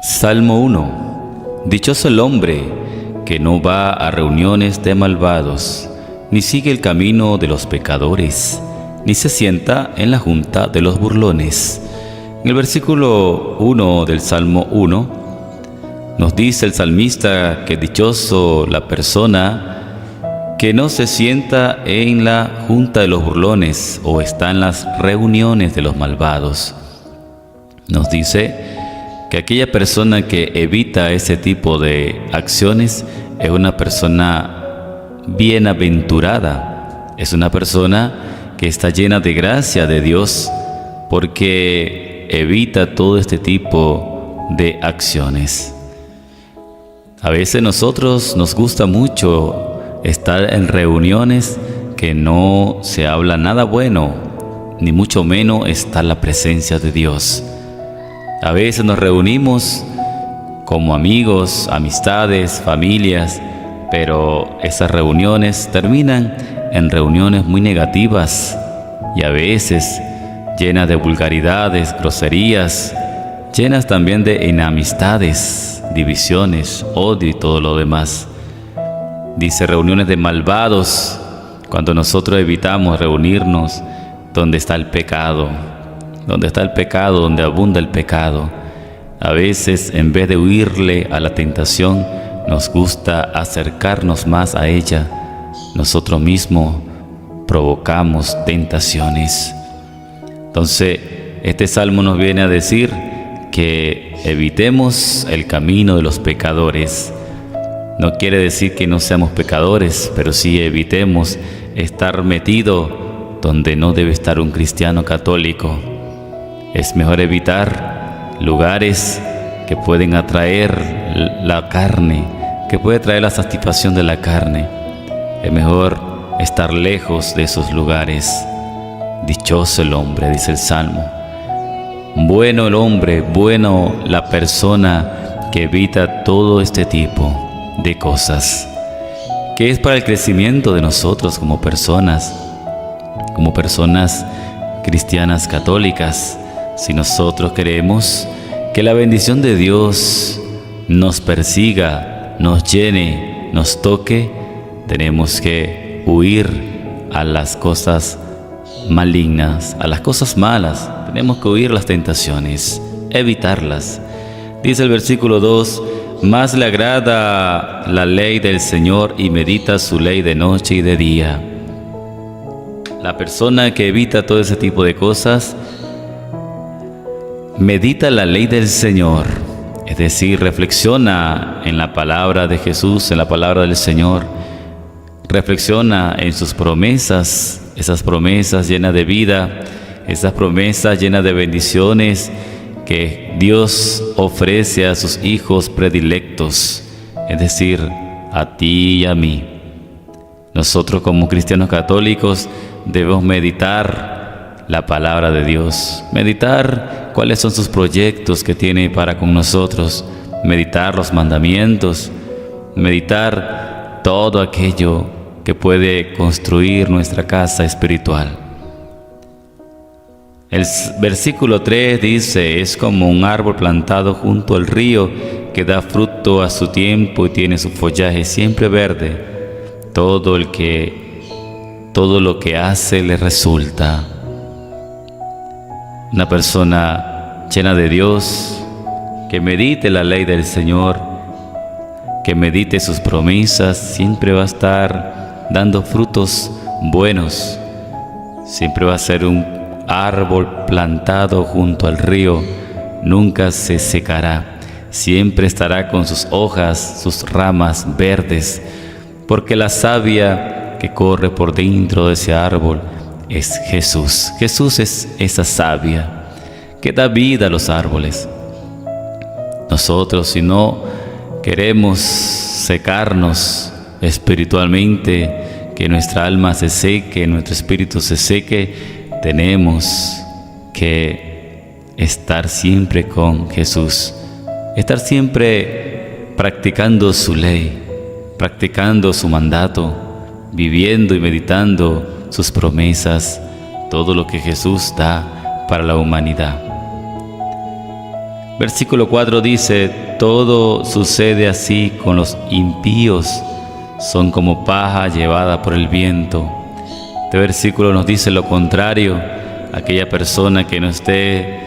Salmo 1. Dichoso el hombre que no va a reuniones de malvados, ni sigue el camino de los pecadores, ni se sienta en la junta de los burlones. En el versículo 1 del Salmo 1, nos dice el salmista que dichoso la persona que no se sienta en la junta de los burlones o está en las reuniones de los malvados. Nos dice que aquella persona que evita ese tipo de acciones es una persona bienaventurada, es una persona que está llena de gracia de Dios porque evita todo este tipo de acciones. A veces nosotros nos gusta mucho estar en reuniones que no se habla nada bueno, ni mucho menos está la presencia de Dios. A veces nos reunimos como amigos, amistades, familias, pero esas reuniones terminan en reuniones muy negativas y a veces llenas de vulgaridades, groserías, llenas también de enemistades, divisiones, odio y todo lo demás. Dice reuniones de malvados, cuando nosotros evitamos reunirnos donde está el pecado, donde abunda el pecado. A veces, en vez de huirle a la tentación, nos gusta acercarnos más a ella. Nosotros mismos provocamos tentaciones. Entonces, este salmo nos viene a decir que evitemos el camino de los pecadores. No quiere decir que no seamos pecadores, pero sí evitemos estar metido donde no debe estar un cristiano católico. Es mejor evitar lugares que pueden atraer la carne, que puede traer la satisfacción de la carne. Es mejor estar lejos de esos lugares. Dichoso el hombre, dice el Salmo. Bueno el hombre, bueno la persona que evita todo este tipo de cosas, que es para el crecimiento de nosotros como personas cristianas católicas. Si nosotros queremos que la bendición de Dios nos persiga, nos llene, nos toque, tenemos que huir a las cosas malignas, a las cosas malas. Tenemos que huir las tentaciones, evitarlas. Dice el versículo 2: más le agrada la ley del Señor y medita su ley de noche y de día. La persona que evita todo ese tipo de cosas medita la ley del Señor, es decir, reflexiona en la palabra de Jesús, en la palabra del Señor, reflexiona en sus promesas, esas promesas llenas de vida, esas promesas llenas de bendiciones que Dios ofrece a sus hijos predilectos, es decir, a ti y a mí. Nosotros como cristianos católicos debemos meditar la palabra de Dios, meditar cuáles son sus proyectos que tiene para con nosotros, meditar los mandamientos, meditar todo aquello que puede construir nuestra casa espiritual. El versículo 3 dice: es como un árbol plantado junto al río que da fruto a su tiempo y tiene su follaje siempre verde. Todo lo que hace le resulta. Una persona llena de Dios, que medite la ley del Señor, que medite sus promesas, siempre va a estar dando frutos buenos. Siempre va a ser un árbol plantado junto al río, nunca se secará, siempre estará con sus hojas, sus ramas verdes, porque la savia que corre por dentro de ese árbol es Jesús. Jesús es esa savia que da vida a los árboles. Nosotros, si no queremos secarnos espiritualmente, que nuestra alma se seque, nuestro espíritu se seque, tenemos que estar siempre con Jesús, estar siempre practicando su ley, practicando su mandato, viviendo y meditando sus promesas, todo lo que Jesús da para la humanidad. Versículo 4 dice: todo sucede así con los impíos, son como paja llevada por el viento. Este versículo nos dice lo contrario: aquella persona que no esté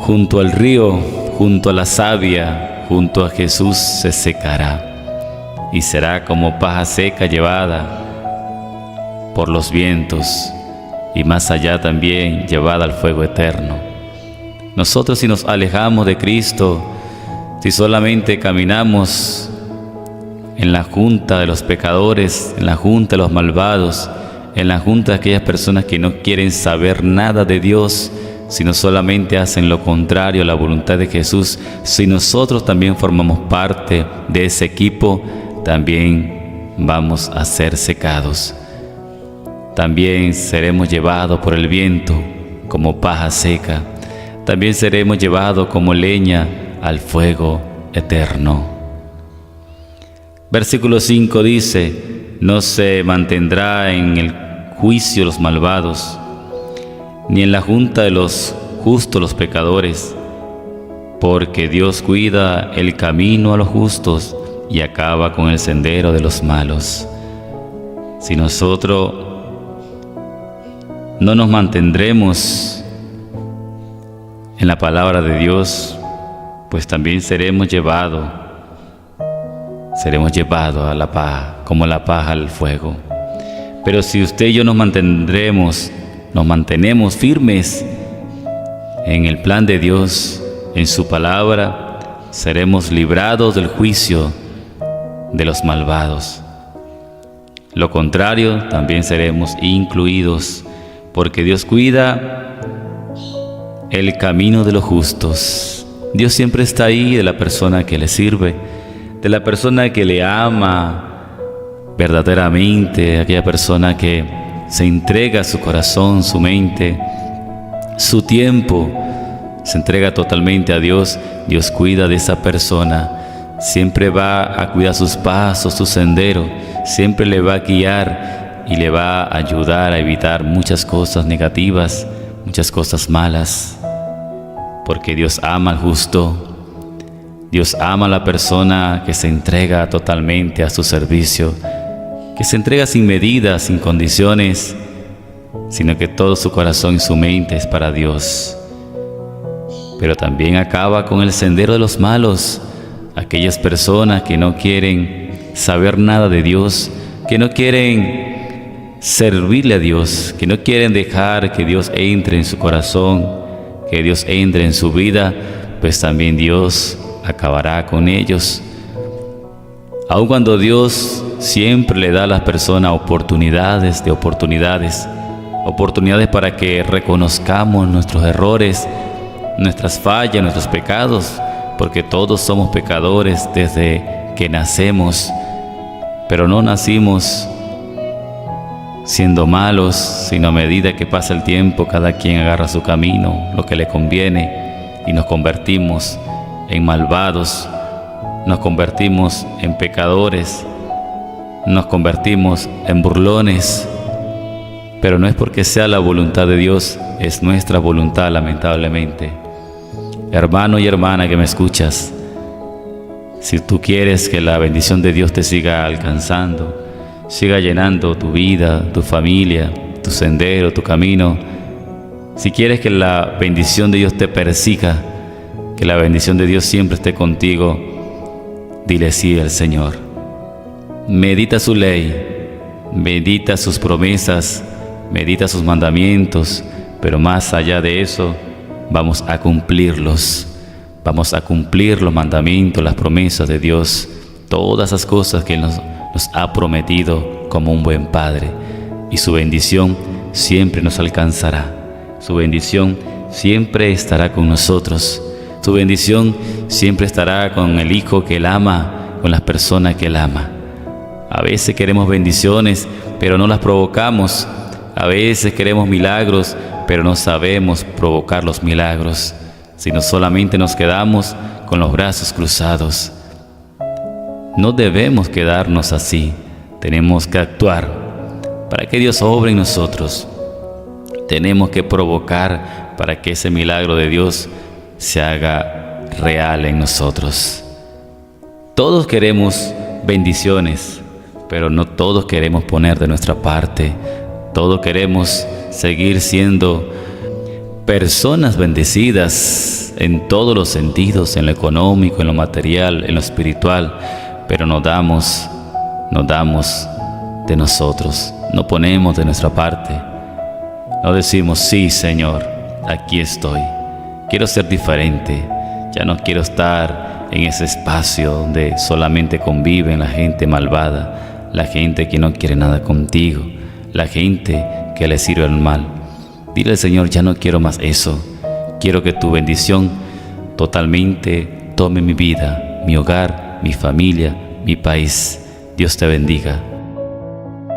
junto al río, junto a la savia, junto a Jesús, se secará y será como paja seca llevada por los vientos, y más allá también llevada al fuego eterno. Nosotros, si nos alejamos de Cristo, si solamente caminamos en la junta de los pecadores, en la junta de los malvados, en la junta de aquellas personas que no quieren saber nada de Dios, sino solamente hacen lo contrario a la voluntad de Jesús, si nosotros también formamos parte de ese equipo, también vamos a ser secados. También seremos llevados por el viento como paja seca. También seremos llevados como leña al fuego eterno. Versículo 5 dice: no se mantendrá en el juicio los malvados, ni en la junta de los justos los pecadores, porque Dios cuida el camino a los justos y acaba con el sendero de los malos. Si nosotros no nos mantendremos en la palabra de Dios, pues también seremos llevados a la paja, como la paja al fuego. Pero si usted y yo nos mantenemos firmes en el plan de Dios, en su palabra, seremos librados del juicio de los malvados. Lo contrario, también seremos incluidos, porque Dios cuida el camino de los justos. Dios siempre está ahí, de la persona que le sirve, de la persona que le ama verdaderamente, aquella persona que se entrega su corazón, su mente, su tiempo, se entrega totalmente a Dios. Dios cuida de esa persona, siempre va a cuidar sus pasos, su sendero, siempre le va a guiar y le va a ayudar a evitar muchas cosas negativas, muchas cosas malas, porque Dios ama al justo. Dios ama a la persona que se entrega totalmente a su servicio, que se entrega sin medidas, sin condiciones, sino que todo su corazón y su mente es para Dios. Pero también acaba con el sendero de los malos, aquellas personas que no quieren saber nada de Dios, que no quieren servirle a Dios, que no quieren dejar que Dios entre en su corazón, que Dios entre en su vida, pues también Dios acabará con ellos. Aun cuando Dios siempre le da a las personas oportunidades para que reconozcamos nuestros errores, nuestras fallas, nuestros pecados, porque todos somos pecadores desde que nacemos, pero no nacimos siendo malos, sino a medida que pasa el tiempo, cada quien agarra su camino, lo que le conviene, y nos convertimos en malvados, nos convertimos en pecadores, nos convertimos en burlones, pero no es porque sea la voluntad de Dios, es nuestra voluntad, lamentablemente. Hermano y hermana que me escuchas, si tú quieres que la bendición de Dios te siga alcanzando, siga llenando tu vida, tu familia, tu sendero, tu camino, si quieres que la bendición de Dios te persiga, que la bendición de Dios siempre esté contigo, dile sí al Señor. Medita su ley, medita sus promesas, medita sus mandamientos, pero más allá de eso, vamos a cumplirlos. Vamos a cumplir los mandamientos, las promesas de Dios, todas esas cosas que Él nos ha prometido como un buen Padre. Y su bendición siempre nos alcanzará. Su bendición siempre estará con nosotros. Su bendición siempre estará con el Hijo que Él ama, con las personas que Él ama. A veces queremos bendiciones, pero no las provocamos. A veces queremos milagros, pero no sabemos provocar los milagros, sino solamente nos quedamos con los brazos cruzados. No debemos quedarnos así. Tenemos que actuar para que Dios obre en nosotros. Tenemos que provocar para que ese milagro de Dios se haga real en nosotros. Todos queremos bendiciones, pero no todos queremos poner de nuestra parte. Todos queremos seguir siendo personas bendecidas en todos los sentidos, en lo económico, en lo material, en lo espiritual, pero no damos de nosotros, no ponemos de nuestra parte. No decimos, sí, Señor, aquí estoy. Quiero ser diferente. Ya no quiero estar en ese espacio donde solamente conviven la gente malvada, la gente que no quiere nada contigo, la gente que le sirve el mal. Dile al Señor, ya no quiero más eso. Quiero que tu bendición totalmente tome mi vida, mi hogar, mi familia, mi país. Dios te bendiga.